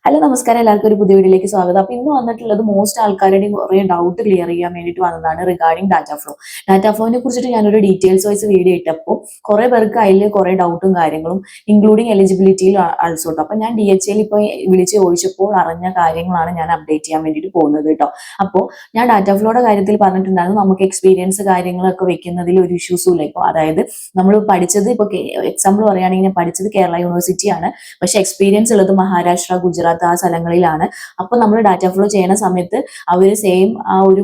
Hello നമസ്കാരം, എല്ലാവർക്കും ഒരു പുതിയ വീഡിയോയിലേക്ക് സ്വാഗതം. അപ്പോൾ ഇന്ന് വന്നിട്ടുള്ളത് മോസ്റ്റ് ആൾക്കാരുടെയും കുറേ ഡൗട്ട് ക്ലിയർ ചെയ്യാൻ വേണ്ടിയിട്ട് വന്നതാണ് റിഗാർഡിംഗ് ഡാറ്റ ഫ്ലോ. ഡാറ്റ ഫ്ലോനെ കുറിച്ചിട്ട് ഞാനൊരു ഡീറ്റെയിൽസ് വൈസ് വീഡിയോ ഇട്ടപ്പോൾ കുറേ പേർക്ക് അതിൽ കുറേ ഡൗട്ടും കാര്യങ്ങളും ഇൻക്ലൂഡിങ് എലിജിബിലിറ്റിയിൽ ആൾസോ. അപ്പോൾ ഞാൻ DHL ഇപ്പോൾ വിളിച്ച് ചോദിച്ചപ്പോൾ അറിഞ്ഞ കാര്യങ്ങളാണ് ഞാൻ അപ്ഡേറ്റ് ചെയ്യാൻ വേണ്ടിയിട്ട് പോകുന്നത് കേട്ടോ. അപ്പോൾ ഞാൻ ഡാറ്റ ഫ്ലോയുടെ കാര്യത്തിൽ പറഞ്ഞിട്ടുണ്ടായിരുന്നു, നമുക്ക് എക്സ്പീരിയൻസ് കാര്യങ്ങളൊക്കെ വെക്കുന്നതിൽ ഒരു ഇഷ്യൂസും ഇല്ല. ഇപ്പോൾ അതായത് നമ്മൾ പഠിച്ചത്, ഇപ്പോൾ എക്സാമ്പിൾ പറയുകയാണെങ്കിൽ ഞാൻ പഠിച്ചത് കേരള യൂണിവേഴ്സിറ്റിയാണ്, പക്ഷേ എക്സ്പീരിയൻസ് ഉള്ളത് മഹാരാഷ്ട്ര, ഗുജറാത്ത് ആ സ്ഥലങ്ങളിലാണ്. അപ്പോൾ നമ്മൾ ഡാറ്റ ഫ്ലോ ചെയ്യുന്ന സമയത്ത് അവർ സെയിം ആ ഒരു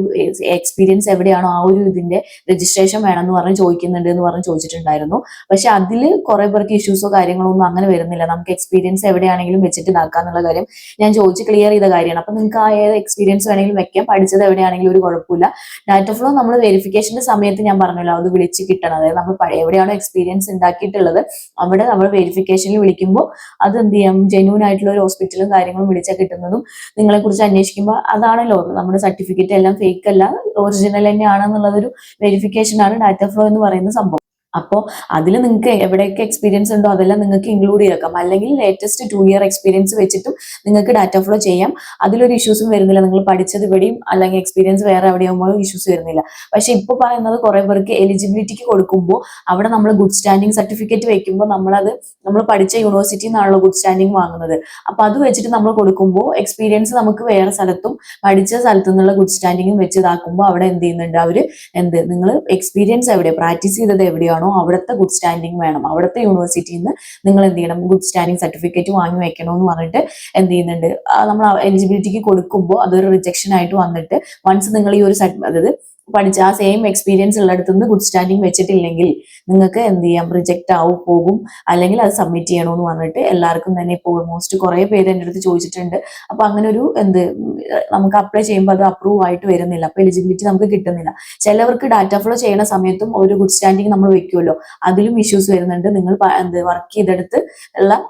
എക്സ്പീരിയൻസ് എവിടെയാണോ ആ ഒരു ഇതിന്റെ രജിസ്ട്രേഷൻ വേണമെന്ന് പറഞ്ഞ് ചോദിക്കുന്നുണ്ട് എന്ന് പറഞ്ഞ് ചോദിച്ചിട്ടുണ്ടായിരുന്നു. പക്ഷെ അതിൽ കുറെ പേർക്ക് ഇഷ്യൂസോ കാര്യങ്ങളോ ഒന്നും അങ്ങനെ വരുന്നില്ല. നമുക്ക് എക്സ്പീരിയൻസ് എവിടെയാണെങ്കിലും വെച്ചിട്ട് ഇതാക്കാന്നുള്ള കാര്യം ഞാൻ ചോദിച്ച് ക്ലിയർ ചെയ്ത കാര്യമാണ്. അപ്പൊ നിങ്ങൾക്ക് ആ ഏത് എക്സ്പീരിയൻസ് വേണമെങ്കിലും വെക്കാം, പഠിച്ചത് എവിടെയാണെങ്കിലും ഒരു കുഴപ്പമില്ല. ഡാറ്റ ഫ്ലോ നമ്മൾ വെരിഫിക്കേഷന്റെ സമയത്ത് ഞാൻ പറഞ്ഞല്ലോ അത് വിളിച്ച് കിട്ടണം. അതായത് നമ്മൾ എവിടെയാണോ എക്സ്പീരിയൻസ് ഉണ്ടാക്കിയിട്ടുള്ളത് അവിടെ നമ്മൾ വെരിഫിക്കേഷനിൽ വിളിക്കുമ്പോൾ അത് എന്ത് ചെയ്യാം, ജെന്യൂൻ ആയിട്ടുള്ള ഒരു ഹോസ്പിറ്റലും കാര്യങ്ങളും വിളിച്ചാൽ കിട്ടുന്നതും നിങ്ങളെ കുറിച്ച് അന്വേഷിക്കുമ്പോൾ അതാണല്ലോ നമ്മുടെ സർട്ടിഫിക്കറ്റ് എല്ലാം ഫേക്ക് അല്ല, ഒറിജിനൽ തന്നെയാണെന്നുള്ളതൊരു വെരിഫിക്കേഷൻ ആണ് ഡാറ്റ ഫ്ലോ എന്ന് പറയുന്ന സംഭവം. അപ്പോൾ അതിൽ നിങ്ങൾക്ക് എവിടെയൊക്കെ എക്സ്പീരിയൻസ് ഉണ്ടോ അതെല്ലാം നിങ്ങൾക്ക് ഇൻക്ലൂഡ് ചെയ്തേക്കാം. അല്ലെങ്കിൽ ലേറ്റസ്റ്റ് 2 ഇയർ എക്സ്പീരിയൻസ് വെച്ചിട്ടും നിങ്ങൾക്ക് ഡാറ്റ ഫ്ലോ ചെയ്യാം. അതിലൊരു ഇഷ്യൂസും വരുന്നില്ല. നിങ്ങൾ പഠിച്ചത് ഇവിടെയും അല്ലെങ്കിൽ എക്സ്പീരിയൻസ് വേറെ എവിടെയാകുമ്പോൾ ഇഷ്യൂസ് വരുന്നില്ല. പക്ഷെ ഇപ്പോൾ പറയുന്നത് കുറെ പേർക്ക് എലിജിബിലിറ്റിക്ക് കൊടുക്കുമ്പോൾ അവിടെ നമ്മൾ ഗുഡ് സ്റ്റാൻഡിങ് സർട്ടിഫിക്കറ്റ് വെക്കുമ്പോൾ നമ്മൾ പഠിച്ച യൂണിവേഴ്സിറ്റിയിൽ നിന്നാണല്ലോ ഗുഡ് സ്റ്റാൻഡിങ് വാങ്ങുന്നത്. അപ്പൊ അത് വെച്ചിട്ട് നമ്മൾ കൊടുക്കുമ്പോൾ എക്സ്പീരിയൻസ് നമുക്ക് വേറെ സ്ഥലത്തും പഠിച്ച സ്ഥലത്തു നിന്നുള്ള ഗുഡ് സ്റ്റാൻഡിങ്ങും വെച്ച് ഇതാക്കുമ്പോൾ അവിടെ എന്ത് ചെയ്യുന്നുണ്ട് അവർ, നിങ്ങൾ എക്സ്പീരിയൻസ് എവിടെ പ്രാക്ടീസ് ചെയ്തത് എവിടെയാണോ അവിടുത്തെ ഗുഡ് സ്റ്റാൻഡിങ് വേണം, അവിടുത്തെ യൂണിവേഴ്സിറ്റിയിൽ നിന്ന് നിങ്ങൾ എന്ത് ചെയ്യണം, ഗുഡ് സ്റ്റാൻഡിങ് സർട്ടിഫിക്കറ്റ് വാങ്ങി വെക്കണം എന്ന് പറഞ്ഞിട്ട് എന്ത് ചെയ്യുന്നുണ്ട്, നമ്മൾ എലിജിബിലിറ്റിക്ക് കൊടുക്കുമ്പോൾ അതൊരു റിജക്ഷൻ ആയിട്ട് വന്നിട്ട് വൺസ് നിങ്ങൾ ഈ ഒരു അതായത് പഠിച്ച ആ സെയിം എക്സ്പീരിയൻസ് ഉള്ളിടത്തു നിന്ന് ഗുഡ് സ്റ്റാൻഡിങ് വെച്ചിട്ടില്ലെങ്കിൽ നിങ്ങൾക്ക് എന്ത് ചെയ്യാം, റിജക്റ്റ് പോകും, അല്ലെങ്കിൽ അത് സബ്മിറ്റ് ചെയ്യണമെന്ന് പറഞ്ഞിട്ട് എല്ലാവർക്കും തന്നെ ഇപ്പോൾ ഓൾമോസ്റ്റ് കുറെ പേര് എൻ്റെ അടുത്ത് ചോദിച്ചിട്ടുണ്ട്. അപ്പൊ അങ്ങനെ ഒരു നമുക്ക് അപ്ലൈ ചെയ്യുമ്പോൾ അത് അപ്രൂവ് ആയിട്ട് വരുന്നില്ല, അപ്പൊ എലിജിബിലിറ്റി നമുക്ക് കിട്ടുന്നില്ല. ചിലവർക്ക് ഡാറ്റ ഫ്ലോ ചെയ്യുന്ന സമയത്തും ഒരു ഗുഡ് സ്റ്റാൻഡിങ് നമ്മൾ വെക്കുമല്ലോ, അതിലും ഇഷ്യൂസ് വരുന്നുണ്ട്. നിങ്ങൾ വർക്ക് ചെയ്തെടുത്ത് ഉള്ള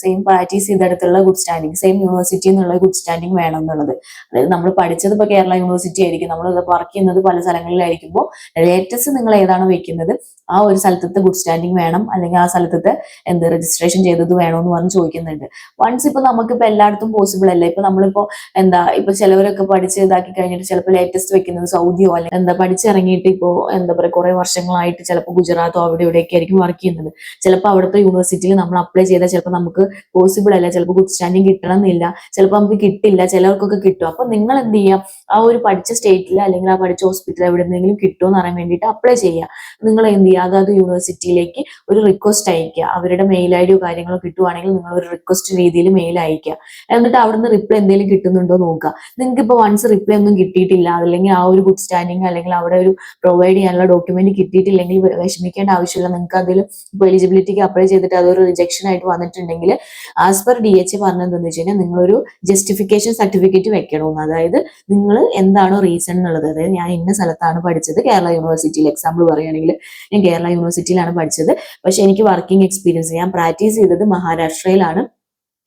സെയിം പ്രാക്ടീസ് ചെയ്തെടുത്തുള്ള ഗുഡ് സ്റ്റാൻഡിങ്, സെയിം യൂണിവേഴ്സിറ്റിയിൽ നിന്നുള്ള ഗുഡ് സ്റ്റാൻഡിങ് വേണം എന്നുള്ളത്. അതായത് നമ്മൾ പഠിച്ചത് ഇപ്പോൾ കേരള യൂണിവേഴ്സിറ്റി ആയിരിക്കും, നമ്മൾ വർക്ക് ചെയ്യുന്നത് പല സ്ഥലങ്ങളിലായിരിക്കുമ്പോൾ ലേറ്റസ്റ്റ് നിങ്ങൾ ഏതാണോ വെക്കുന്നത് ആ ഒരു സ്ഥലത്തെ ഗുഡ് സ്റ്റാൻഡിങ് വേണം, അല്ലെങ്കിൽ ആ സ്ഥലത്തെ രജിസ്ട്രേഷൻ ചെയ്തത് വേണമെന്ന് പറഞ്ഞ് ചോദിക്കുന്നുണ്ട്. വൺസ് ഇപ്പൊ നമുക്കിപ്പോ എല്ലായിടത്തും പോസിബിൾ അല്ല. ഇപ്പൊ നമ്മളിപ്പോ ഇപ്പൊ ചിലവരൊക്കെ പഠിച്ച് ഇതാക്കി കഴിഞ്ഞിട്ട് ചിലപ്പോൾ ലേറ്റസ്റ്റ് വെക്കുന്നത് സൗദിയോ അല്ലെങ്കിൽ പഠിച്ചിറങ്ങിയിട്ട് ഇപ്പോ പറയുക കുറെ വർഷങ്ങളായിട്ട് ചിലപ്പോൾ ഗുജറാത്തോ അവിടെ ഇവിടെയൊക്കെ ആയിരിക്കും വർക്ക് ചെയ്യുന്നത്. ചിലപ്പോൾ അവിടുത്തെ യൂണിവേഴ്സിറ്റിയിൽ നമ്മൾ അപ്ലൈ ചെയ്താൽ ചിലപ്പോൾ നമുക്ക് പോസിബിൾ അല്ല, ചിലപ്പോൾ ഗുഡ് സ്റ്റാൻഡിങ് കിട്ടണം എന്നില്ല, ചിലപ്പോൾ നമുക്ക് കിട്ടില്ല, ചിലർക്കൊക്കെ കിട്ടും. അപ്പൊ നിങ്ങൾ എന്ത് ചെയ്യാം, ആ ഒരു പഠിച്ച സ്റ്റേറ്റിൽ അല്ലെങ്കിൽ ആ പഠിച്ച ഹോസ്പിറ്റൽ എവിടെയെങ്കിലും കിട്ടുമെന്ന് അറിയാൻ വേണ്ടിയിട്ട് അപ്ലൈ ചെയ്യുക. നിങ്ങൾ എന്ത് ചെയ്യുക, അതായത് യൂണിവേഴ്സിറ്റിയിലേക്ക് ഒരു റിക്വസ്റ്റ് അയക്കുക. അവരുടെ മെയിൽ ഐഡിയോ കാര്യങ്ങളോ കിട്ടുവാണെങ്കിൽ നിങ്ങൾ ഒരു റിക്വസ്റ്റ് രീതിയിൽ മെയിൽ അയക്കുക. എന്നിട്ട് അവിടുന്ന് റിപ്ലൈ എന്തെങ്കിലും കിട്ടുന്നുണ്ടോ നോക്കുക. നിങ്ങൾക്ക് ഇപ്പോൾ വൺസ് റിപ്ലൈ ഒന്നും കിട്ടിയിട്ടില്ല, അല്ലെങ്കിൽ ആ ഒരു ഗുഡ് സ്റ്റാൻഡിങ് അല്ലെങ്കിൽ അവിടെ ഒരു പ്രൊവൈഡ് ചെയ്യാനുള്ള ഡോക്യുമെന്റ് കിട്ടിയിട്ടില്ലെങ്കിൽ വിഷമിക്കേണ്ട ആവശ്യമില്ല. നിങ്ങൾക്ക് അതിൽ ഇപ്പോൾ എലിജിബിലിറ്റിക്ക് അപ്ലൈ ചെയ്തിട്ട് അതൊരു റിജക്ഷൻ ആയിട്ട് വന്നിട്ടുണ്ടെങ്കിൽ ആസ് പെർ DHA പറഞ്ഞത് എന്താണെന്ന് വെച്ച് കഴിഞ്ഞാൽ നിങ്ങളൊരു ജസ്റ്റിഫിക്കേഷൻ സർട്ടിഫിക്കറ്റ് വെക്കണമെന്ന്. അതായത് നിങ്ങൾ എന്താണോ റീസൺ എന്നുള്ളത്, അതായത് ഞാൻ ഇന്ന സ്ഥലത്താണ് പഠിച്ചത്, കേരള യൂണിവേഴ്സിറ്റിയിൽ എക്സാമ്പിൾ പറയുകയാണെങ്കിൽ ഞാൻ കേരള യൂണിവേഴ്സിറ്റിയിലാണ് പഠിച്ചത്, പക്ഷെ എനിക്ക് വർക്കിംഗ് എക്സ്പീരിയൻസ് ഞാൻ പ്രാക്ടീസ് ചെയ്തത് മഹാരാഷ്ട്രയിലാണ്,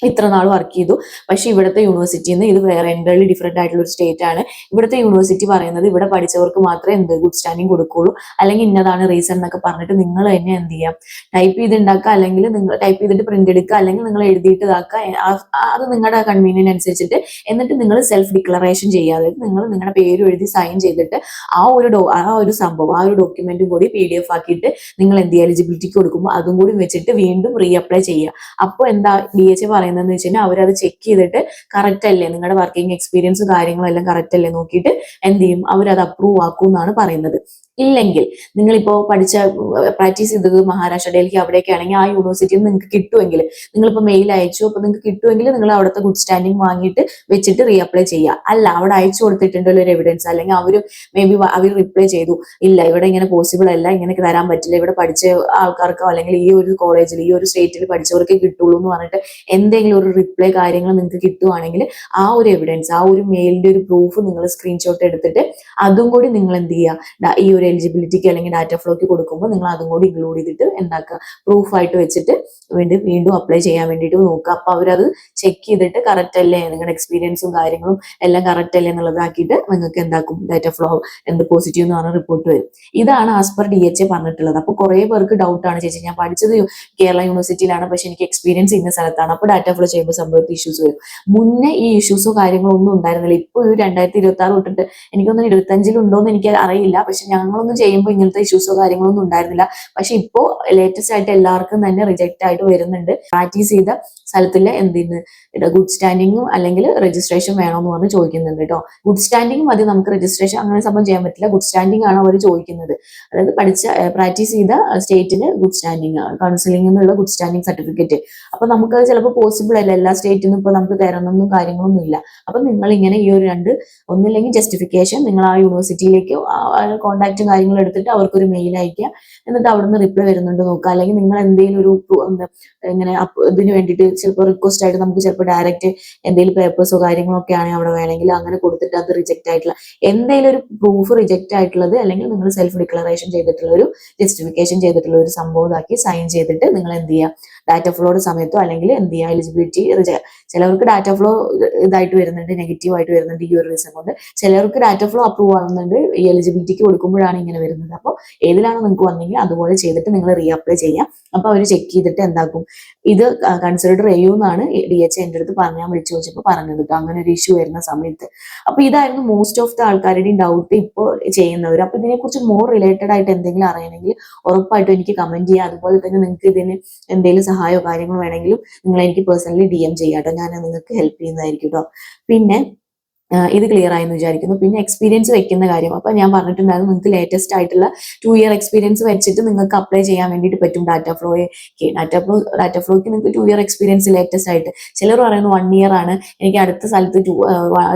ഇത്ര നാൾ വർക്ക് ചെയ്തു, പക്ഷെ ഇവിടുത്തെ യൂണിവേഴ്സിറ്റിയിൽ നിന്ന് ഇത് വേറെ എൻറ്റയർലി ഡിഫറെന്റ് ആയിട്ടുള്ള ഒരു സ്റ്റേറ്റ് ആണ്. ഇവിടുത്തെ യൂണിവേഴ്സിറ്റി പറയുന്നത് ഇവിടെ പഠിച്ചവർക്ക് മാത്രമേ ഗുഡ് സ്റ്റാൻഡിങ് കൊടുക്കുള്ളൂ, അല്ലെങ്കിൽ ഇന്നതാണ് റീസൺ എന്നൊക്കെ പറഞ്ഞിട്ട് നിങ്ങൾ തന്നെ എന്ത് ചെയ്യാം, ടൈപ്പ് ചെയ്ത് ഉണ്ടാക്കുക, അല്ലെങ്കിൽ നിങ്ങൾ ടൈപ്പ് ചെയ്തിട്ട് പ്രിന്റ് എടുക്കുക, അല്ലെങ്കിൽ നിങ്ങൾ എഴുതിയിട്ട് ഇതാക്കുക. അത് നിങ്ങളുടെ കൺവീനിയൻ അനുസരിച്ചിട്ട്. എന്നിട്ട് നിങ്ങൾ സെൽഫ് ഡിക്ലറേഷൻ ചെയ്യുക. അതായത് നിങ്ങൾ നിങ്ങളുടെ പേര് എഴുതി സൈൻ ചെയ്തിട്ട് ആ ഒരു സംഭവം ആ ഒരു ഡോക്യുമെന്റും കൂടി PDF ആക്കിയിട്ട് നിങ്ങൾ എന്ത് ചെയ്യുക, എലിജിബിലിറ്റിക്ക് കൊടുക്കുമ്പോൾ അതും കൂടി വെച്ചിട്ട് വീണ്ടും റീഅപ്ലൈ ചെയ്യുക. അപ്പോൾ എന്താ DHA പറയുന്നതെന്ന് വെച്ച് കഴിഞ്ഞാൽ അവരത് ചെക്ക് ചെയ്തിട്ട് കറക്റ്റ് അല്ലേ, നിങ്ങളുടെ വർക്കിംഗ് എക്സ്പീരിയൻസ് കാര്യങ്ങളും എല്ലാം കറക്റ്റ് അല്ലേ നോക്കിയിട്ട് എന്ത് ചെയ്യും, അവരത് അപ്രൂവ് ആക്കും എന്നാണ് പറയുന്നത്. ഇല്ലെങ്കിൽ നിങ്ങളിപ്പോ പ്രാക്ടീസ് ചെയ്തത് മഹാരാഷ്ട്ര, ഡൽഹി അവിടെയൊക്കെ ആണെങ്കിൽ ആ യൂണിവേഴ്സിറ്റിയിൽ നിങ്ങൾക്ക് കിട്ടുമെങ്കിൽ, നിങ്ങളിപ്പോൾ മെയിൽ അയച്ചു, അപ്പൊ നിങ്ങൾക്ക് കിട്ടുമെങ്കിൽ നിങ്ങൾ അവിടുത്തെ ഗുഡ് സ്റ്റാൻഡിങ് വാങ്ങിയിട്ട് വെച്ചിട്ട് റീഅപ്ലൈ ചെയ്യുക. അല്ല, അവിടെ അയച്ചു കൊടുത്തിട്ടുണ്ടല്ലോ ഒരു എവിഡൻസ്, അല്ലെങ്കിൽ അവർ അവർ റിപ്ലൈ ചെയ്തു, ഇല്ല ഇവിടെ ഇങ്ങനെ പോസിബിൾ അല്ല, ഇങ്ങനെ തരാൻ പറ്റില്ല, ഇവിടെ പഠിച്ച ആൾക്കാർക്കോ അല്ലെങ്കിൽ ഈ ഒരു കോളേജിൽ ഈ ഒരു സ്റ്റേറ്റിൽ പഠിച്ചവർക്ക് കിട്ടുള്ളൂ എന്ന് പറഞ്ഞിട്ട് എന്തെങ്കിലും ഒരു റിപ്ലൈ കാര്യങ്ങൾ നിങ്ങൾക്ക് കിട്ടുവാണെങ്കിൽ ആ ഒരു എവിഡൻസ്, ആ ഒരു മെയിലിന്റെ ഒരു പ്രൂഫ് നിങ്ങൾ സ്ക്രീൻഷോട്ട് എടുത്തിട്ട് അതും കൂടി നിങ്ങൾ എന്ത് ചെയ്യുക, ഈ ഒരു ഒരു എലിജിബിലിറ്റിക്ക് അല്ലെങ്കിൽ ഡാറ്റ ഫ്ലോക്ക് കൊടുക്കുമ്പോൾ നിങ്ങൾ അതും കൂടി ഇൻക്ലൂഡ് ചെയ്തിട്ട് എന്താക്കുക, പ്രൂഫായിട്ട് വെച്ചിട്ട് വീണ്ടും അപ്ലൈ ചെയ്യാൻ വേണ്ടിയിട്ട് നോക്കുക. അപ്പൊ അവരത് ചെക്ക് ചെയ്തിട്ട് കറക്റ്റ് അല്ലേ, നിങ്ങളുടെ എക്സ്പീരിയൻസും കാര്യങ്ങളും എല്ലാം കറക്റ്റ് അല്ലേ എന്നുള്ളതാക്കിയിട്ട് നിങ്ങൾക്ക് എന്താക്കും, ഡാറ്റ ഫ്ലോ പോസിറ്റീവ് എന്ന് പറഞ്ഞ റിപ്പോർട്ട് വരും. ഇതാണ് ആസ് പെർ DHA പറഞ്ഞിട്ടുള്ളത്. അപ്പൊ കുറെ പേർക്ക് ഡൗട്ടാണ്, ചേച്ചി ഞാൻ പഠിച്ചത് കേരള യൂണിവേഴ്സിറ്റിയിലാണ്, പക്ഷെ എനിക്ക് എക്സ്പീരിയൻസ് ഇന്ന സ്ഥലത്താണ്, അപ്പൊ ഡാറ്റ ഫ്ലോ ചെയ്യുമ്പോൾ സംഭവത്തിൽ ഇഷ്യൂസ് വരും. മുന്നേ ഈ ഇഷ്യൂസോ കാര്യങ്ങളോ ഒന്നും ഉണ്ടായിരുന്നില്ല. ഇപ്പൊ ഒരു 2026 തൊട്ടിട്ട് എനിക്കൊന്നും 25 ഉണ്ടോന്ന് എനിക്ക് അറിയില്ല, പക്ഷെ ഞങ്ങളൊന്നും ചെയ്യുമ്പോൾ ഇങ്ങനത്തെ ഇഷ്യൂസോ കാര്യങ്ങളൊന്നും ഉണ്ടായിരുന്നില്ല. പക്ഷെ ഇപ്പോ ലേറ്റസ്റ്റ് ആയിട്ട് എല്ലാവർക്കും തന്നെ റിജക്ട് ആയിട്ട് വരുന്നുണ്ട്. പ്രാക്ടീസ് ചെയ്ത സ്ഥലത്തിലെ എന്തിന് ഗുഡ് സ്റ്റാൻഡിങ്ങും അല്ലെങ്കിൽ രജിസ്ട്രേഷൻ വേണമെന്ന് പറഞ്ഞ് ചോദിക്കുന്നുണ്ട് കേട്ടോ. ഗുഡ് സ്റ്റാൻഡിങ് മതി, നമുക്ക് രജിസ്ട്രേഷൻ അങ്ങനെ സംഭവം ചെയ്യാൻ പറ്റില്ല. ഗുഡ് സ്റ്റാൻഡിങ് ആണ് അവർ ചോദിക്കുന്നത്. അതായത് പ്രാക്ടീസ് ചെയ്ത സ്റ്റേറ്റിന് ഗുഡ് സ്റ്റാൻഡിങ്, കൗൺസിലിംഗിൽ നിന്നുള്ള ഗുഡ് സ്റ്റാൻഡിങ് സർട്ടിഫിക്കറ്റ്. അപ്പൊ നമുക്കത് ചിലപ്പോൾ പോസിബിൾ അല്ല, എല്ലാ സ്റ്റേറ്റിനും ഇപ്പൊ നമുക്ക് തരണമെന്നും കാര്യങ്ങളൊന്നും ഇല്ല. അപ്പൊ നിങ്ങൾ ഇങ്ങനെ ഈ ഒരു ഒന്നില്ലെങ്കിൽ ജസ്റ്റിഫിക്കേഷൻ നിങ്ങൾ ആ യൂണിവേഴ്സിറ്റിയിലേക്ക് കോൺടാക്റ്റും കാര്യങ്ങളും എടുത്തിട്ട് അവർക്കൊരു മെയിൽ അയക്കുക, എന്നിട്ട് അവിടുന്ന് റിപ്ലൈ വരുന്നുണ്ട് നോക്കുക. അല്ലെങ്കിൽ നിങ്ങൾ എന്തെങ്കിലും ഒരു ഇങ്ങനെ ഇതിന് വേണ്ടിയിട്ട് ചിലപ്പോൾ റിക്വസ്റ്റ് ആയിട്ട് നമുക്ക് ചിലപ്പോൾ ഡയറക്റ്റ് എന്തെങ്കിലും പേപ്പേഴ്സോ കാര്യങ്ങളോ ഒക്കെ ആണെങ്കിൽ അവിടെ വേണമെങ്കിൽ അങ്ങനെ കൊടുത്തിട്ട് അത് റിജക്ട് ആയിട്ടുള്ള എന്തെങ്കിലും ഒരു പ്രൂഫ് റിജക്ട് ആയിട്ടുള്ളത്, അല്ലെങ്കിൽ നിങ്ങൾ സെൽഫ് ഡിക്ലറേഷൻ ചെയ്തിട്ടുള്ള ഒരു ജസ്റ്റിഫിക്കേഷൻ ചെയ്തിട്ടുള്ള ഒരു സംഭവം ഇതാക്കി സൈൻ ചെയ്തിട്ട് നിങ്ങൾ എന്ത് ചെയ്യുക, ഡാറ്റ ഫ്ലോയുടെ സമയത്തോ അല്ലെങ്കിൽ എന്ത് ചെയ്യുക, എലിജിബിലിറ്റി ചിലവർക്ക് ഡാറ്റ ഫ്ലോ ഇതായിട്ട് വരുന്നുണ്ട്, നെഗറ്റീവ് ആയിട്ട് വരുന്നുണ്ട് ഈ ഒരു റീസൺ കൊണ്ട്. ചിലർക്ക് ഡാറ്റ ഫ്ലോ അപ്രൂവ് ആവുന്നുണ്ട്, ഈ എലിജിബിലിറ്റിക്ക് കൊടുക്കുമ്പോഴാണ് ഇങ്ങനെ വരുന്നത്. അപ്പോൾ ഏതിലാണ് നിങ്ങൾക്ക് വന്നെങ്കിൽ അതുപോലെ ചെയ്തിട്ട് നിങ്ങൾ റീ അപ്ലൈ ചെയ്യാം. അപ്പൊ അവർ ചെക്ക് ചെയ്തിട്ട് എന്താക്കും, ഇത് കൺസിഡർ ചെയ്യുമെന്നാണ് DHA എൻ്റെ അടുത്ത് ഞാൻ വിളിച്ചു ചോദിച്ചപ്പോൾ പറഞ്ഞത് കേട്ടോ, അങ്ങനെ ഒരു ഇഷ്യൂ വരുന്ന സമയത്ത്. അപ്പൊ ഇതായിരുന്നു മോസ്റ്റ് ഓഫ് ദ ആൾക്കാരുടെയും ഡൗട്ട് ഇപ്പോൾ ചെയ്യുന്നവർ. അപ്പൊ ഇതിനെക്കുറിച്ച് മോർ റിലേറ്റഡ് ആയിട്ട് എന്തെങ്കിലും അറിയണമെങ്കിൽ ഉറപ്പായിട്ടും എനിക്ക് കമന്റ് ചെയ്യുക. അതുപോലെ തന്നെ നിങ്ങൾക്ക് ഇതിന് എന്തെങ്കിലും സഹായമോ കാര്യങ്ങളോ വേണമെങ്കിലും നിങ്ങൾ എനിക്ക് പേഴ്സണലി DM ചെയ്യാം കേട്ടോ, ഞാൻ നിങ്ങൾക്ക് ഹെൽപ്പ് ചെയ്യുന്നതായിരിക്കും കേട്ടോ. പിന്നെ ഇത് ക്ലിയർ ആയെന്ന് വിചാരിക്കുന്നു. പിന്നെ എക്സ്പീരിയൻസ് വെക്കുന്ന കാര്യം, അപ്പൊ ഞാൻ പറഞ്ഞിട്ടുണ്ടായിരുന്നു നിങ്ങൾക്ക് ലേറ്റസ്റ്റ് ആയിട്ടുള്ള 2 year എക്സ്പീരിയൻസ് വെച്ചിട്ട് നിങ്ങൾക്ക് അപ്ലൈ ചെയ്യാൻ വേണ്ടിയിട്ട് പറ്റും ഡാറ്റ ഫ്ലോയ്ക്ക് നിങ്ങൾക്ക് 2 year എക്സ്പീരിയൻസ് ലേറ്റസ്റ്റ് ആയിട്ട്. ചിലർ പറയുന്നത് 1 year ആണ്, എനിക്ക് അടുത്ത സ്ഥലത്ത്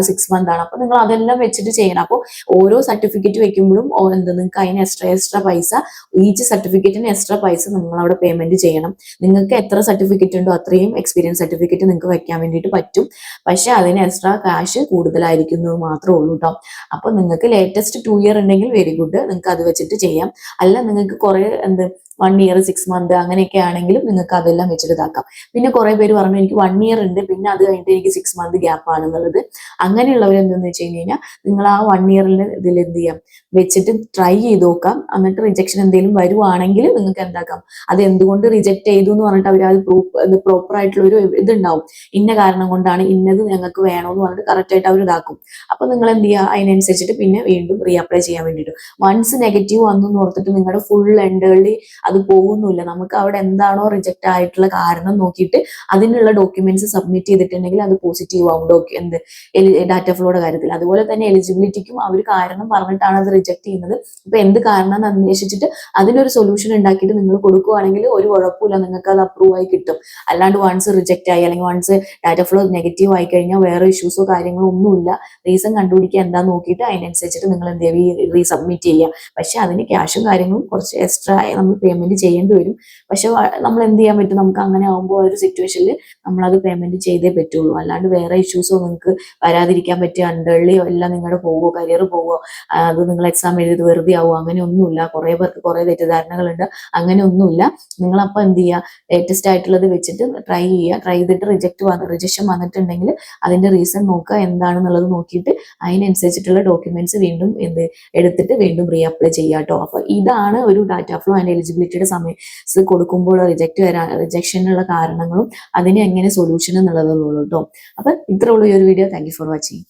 6 month ആണ്. അപ്പൊ നിങ്ങൾ അതെല്ലാം വെച്ചിട്ട് ചെയ്യണം. അപ്പോൾ ഓരോ സർട്ടിഫിക്കറ്റ് വെക്കുമ്പോഴും നിങ്ങൾക്ക് അതിന് എക്സ്ട്രാ പൈസ, ഈച്ച് സർട്ടിഫിക്കറ്റിന് എക്സ്ട്രാ പൈസ നിങ്ങൾ അവിടെ പേയ്മെന്റ് ചെയ്യണം. നിങ്ങൾക്ക് എത്ര സർട്ടിഫിക്കറ്റ് ഉണ്ടോ അത്രയും എക്സ്പീരിയൻസ് സർട്ടിഫിക്കറ്റ് നിങ്ങൾക്ക് വെക്കാൻ വേണ്ടിയിട്ട് പറ്റും. പക്ഷെ അതിന് എക്സ്ട്രാ ക്യാഷ് കൂടുതലായിരിക്കുന്നത് മാത്രമേ ഉള്ളൂ കേട്ടോ. അപ്പൊ നിങ്ങൾക്ക് ലേറ്റസ്റ്റ് 2 year ഉണ്ടെങ്കിൽ വെരി ഗുഡ്, നിങ്ങൾക്ക് അത് വെച്ചിട്ട് ചെയ്യാം. അല്ല നിങ്ങൾക്ക് കുറെ 1 year 6 month അങ്ങനെയൊക്കെ ആണെങ്കിലും നിങ്ങൾക്ക് അതെല്ലാം വെച്ചിട്ട് ഇതാക്കാം. പിന്നെ കുറെ പേര് പറഞ്ഞു എനിക്ക് 1 year ഉണ്ട്, പിന്നെ അത് കഴിഞ്ഞിട്ട് എനിക്ക് 6 month ഗ്യാപ്പ് ആണെന്നുള്ളത്. അങ്ങനെയുള്ളവർ എന്തെന്ന് വെച്ച് കഴിഞ്ഞാൽ നിങ്ങൾ ആ 1 year ഇതിൽ എന്ത് ചെയ്യാം, വെച്ചിട്ട് ട്രൈ ചെയ്ത് നോക്കാം. എന്നിട്ട് റിജക്ഷൻ എന്തെങ്കിലും വരുവാണെങ്കിൽ നിങ്ങൾക്ക് എന്താക്കാം, അത് എന്തുകൊണ്ട് റിജക്ട് ചെയ്തു എന്ന് പറഞ്ഞിട്ട് അവർ അത് പ്രോപ്പർ ആയിട്ടുള്ള ഒരു ഇതുണ്ടാവും, ഇന്ന കാരണം കൊണ്ടാണ്, ഇന്നത് ഞങ്ങൾക്ക് വേണമെന്ന് പറഞ്ഞിട്ട് കറക്റ്റ് ആയിട്ട് അവർ ഇതാക്കും. അപ്പൊ നിങ്ങൾ എന്ത് ചെയ്യുക, അതിനനുസരിച്ചിട്ട് പിന്നെ വീണ്ടും റീ അപ്ലൈ ചെയ്യാൻ വേണ്ടിയിട്ട്. വൺസ് നെഗറ്റീവ് വന്നു എന്ന് ഓർത്തിട്ട് നിങ്ങളുടെ ഫുൾ എൻഡേർലി അത് പോകുന്നില്ല. നമുക്ക് അവിടെ എന്താണോ റിജക്ട് ആയിട്ടുള്ള കാരണം നോക്കിയിട്ട് അതിനുള്ള ഡോക്യുമെന്റ്സ് സബ്മിറ്റ് ചെയ്തിട്ടുണ്ടെങ്കിൽ അത് പോസിറ്റീവ് ആവും ഡാറ്റ ഫ്ലോയുടെ കാര്യത്തിൽ. അതുപോലെ തന്നെ എലിജിബിലിറ്റിക്കും അവർ കാരണം പറഞ്ഞിട്ടാണ് അത് റിജക്ട് ചെയ്യുന്നത്. ഇപ്പൊ എന്ത് കാരണം എന്ന് അന്വേഷിച്ചിട്ട് അതിനൊരു സൊല്യൂഷൻ ഉണ്ടാക്കിയിട്ട് നിങ്ങൾ കൊടുക്കുകയാണെങ്കിൽ ഒരു കുഴപ്പമില്ല, നിങ്ങൾക്ക് അത് അപ്രൂവ് ആയി കിട്ടും. അല്ലാണ്ട് വൺസ് റിജക്ട് ആയി അല്ലെങ്കിൽ വൺസ് ഡാറ്റ ഫ്ലോ നെഗറ്റീവ് ആയി കഴിഞ്ഞാൽ വേറെ ഇഷ്യൂസോ കാര്യങ്ങളോ ഒന്നുമില്ല, റീസൺ കണ്ടുപിടിക്കുക എന്താ നോക്കിയിട്ട് അതിനനുസരിച്ചിട്ട് നിങ്ങൾ എന്ത് ചെയ്യുക, റീസബ്മിറ്റ് ചെയ്യുക. പക്ഷെ അതിന് ക്യാഷും കാര്യങ്ങളും കുറച്ച് എക്സ്ട്രാ നമ്മൾ പേയ്മെന്റ് ചെയ്യേണ്ടി വരും. പക്ഷെ നമ്മൾ എന്ത് ചെയ്യാൻ പറ്റും, നമുക്ക് അങ്ങനെ ആകുമ്പോൾ ഒരു സിറ്റുവേഷനിൽ നമ്മളത് പേയ്മെന്റ് ചെയ്തേ പറ്റുള്ളൂ. അല്ലാണ്ട് വേറെ ഇഷ്യൂസോ നിങ്ങൾക്ക് വരാതിരിക്കാൻ പറ്റിയ അണ്ടർലിയോ എല്ലാം നിങ്ങളുടെ പോവോ, കരിയർ പോവോ, അത് നിങ്ങൾ എക്സാം എഴുതി വെറുതെ ആവോ, അങ്ങനെ ഒന്നുമില്ല. കുറെ പേർക്ക് കുറെ തെറ്റിദ്ധാരണകളുണ്ട്, അങ്ങനെ ഒന്നുമില്ല. നിങ്ങളപ്പോൾ എന്ത് ചെയ്യുക, ലേറ്റസ്റ്റ് ആയിട്ടുള്ളത് വെച്ചിട്ട് ട്രൈ ചെയ്യുക. ട്രൈ ചെയ്തിട്ട് റിജക്ഷൻ വന്നിട്ടുണ്ടെങ്കിൽ അതിന്റെ റീസൺ നോക്കുക, എന്താണെന്നുള്ളത് നോക്കിയിട്ട് അതിനനുസരിച്ചിട്ടുള്ള ഡോക്യുമെന്റ്സ് വീണ്ടും എടുത്തിട്ട് വീണ്ടും റീ അപ്ലൈ ചെയ്യുക കേട്ടോ. അപ്പൊ ഇതാണ് ഒരു ഡാറ്റ ഫ്ലോ ആൻഡ് എലിജിബിലിറ്റിയുടെ സമയത്ത് കൊടുക്കുമ്പോൾ റിജക്ഷനുള്ള കാരണങ്ങളും അതിന് എങ്ങനെ സൊല്യൂഷൻ എന്നുള്ളതുള്ളൂ കേട്ടോ. അപ്പൊ ഇത്രേ ഉള്ളൂ ഈ ഒരു video. Thank you for watching.